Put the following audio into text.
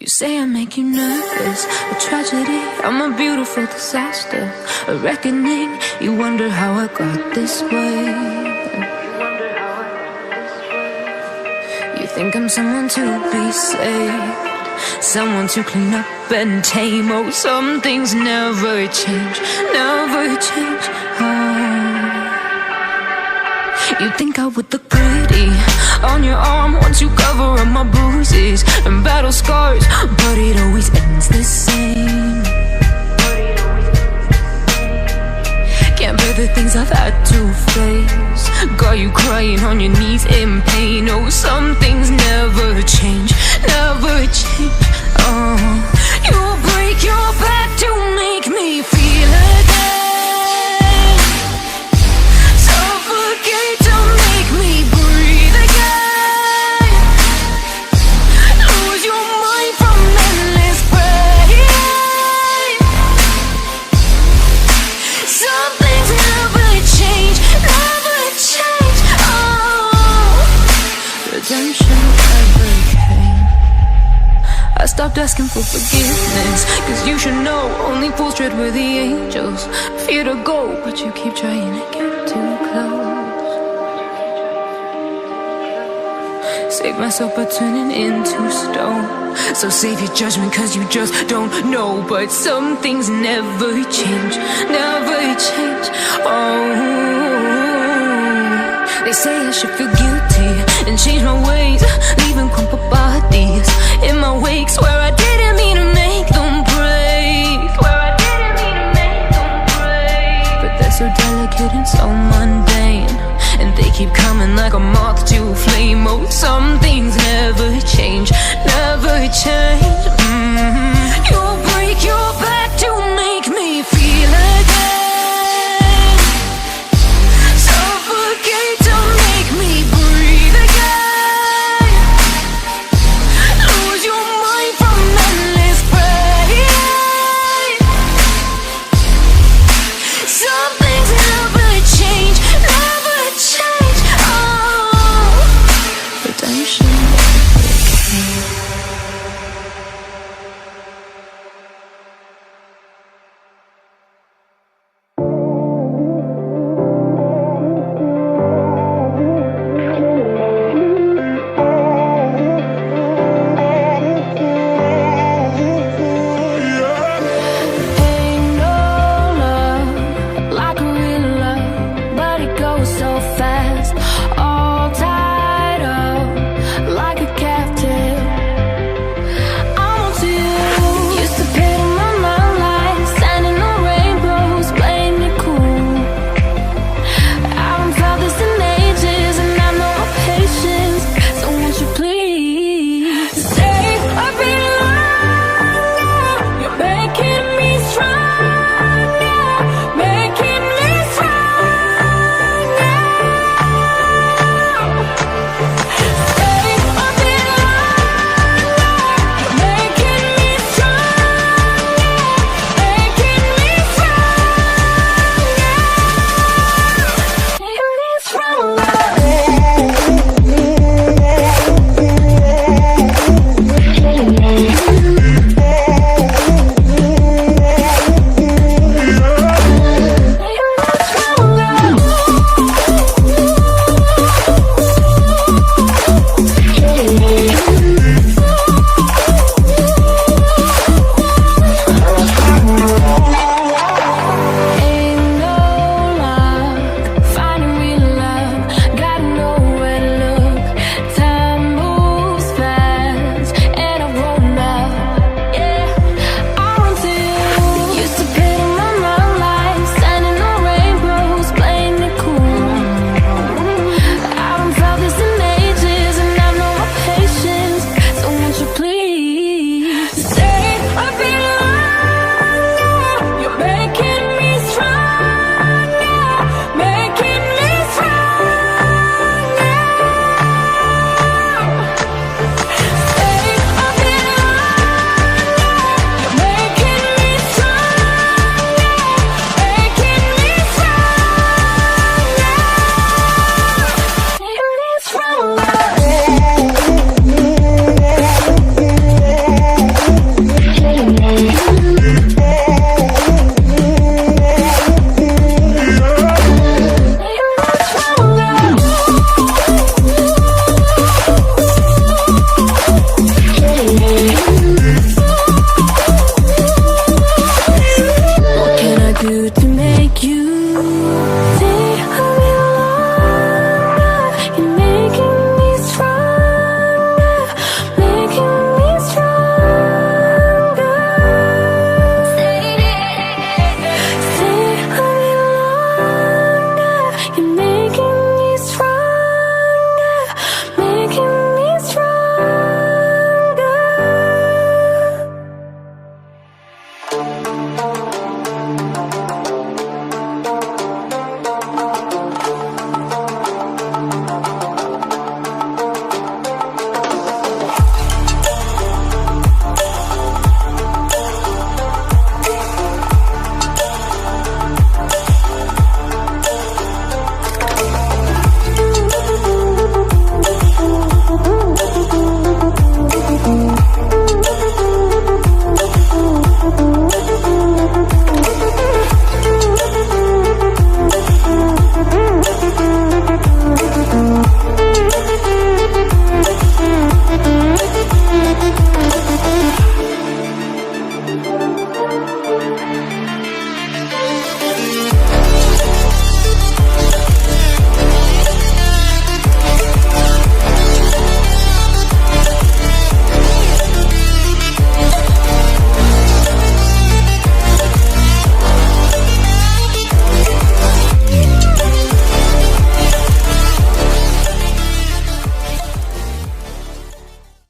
You say I make you nervous, a tragedy, I'm a beautiful disaster, a reckoning, you wonder how I got this way. You think I'm someone to be saved, someone to clean up and tame. Oh, some things never change, never change. Oh. You think I would look pretty on your arm once you cover up my bruises and battle scars, but it always ends the same. Can't bear the things I've had to face, got you crying on your knees in pain. Oh, some things never change, never change. Oh, you'll break your back to make me feel again, suffocate to make me breathe again, lose your mind from endless pain. Some things never change, never change. Oh, redemption never came. I stopped asking for forgiveness, cause you should know only fools tread with the angels. Fear to go, but you keep trying to get too close. Save myself by turning into stone, so save your judgment cause you just don't know. But some things never change, never change. Oh, they say I should feel guilty and change my ways, leaving crumpled bodies in my wake. Swear I didn't mean to make them break, swear I didn't mean to make them break. But they're so delicate and so mundane, and they keep coming like a moth to a flame. Oh, some things never change,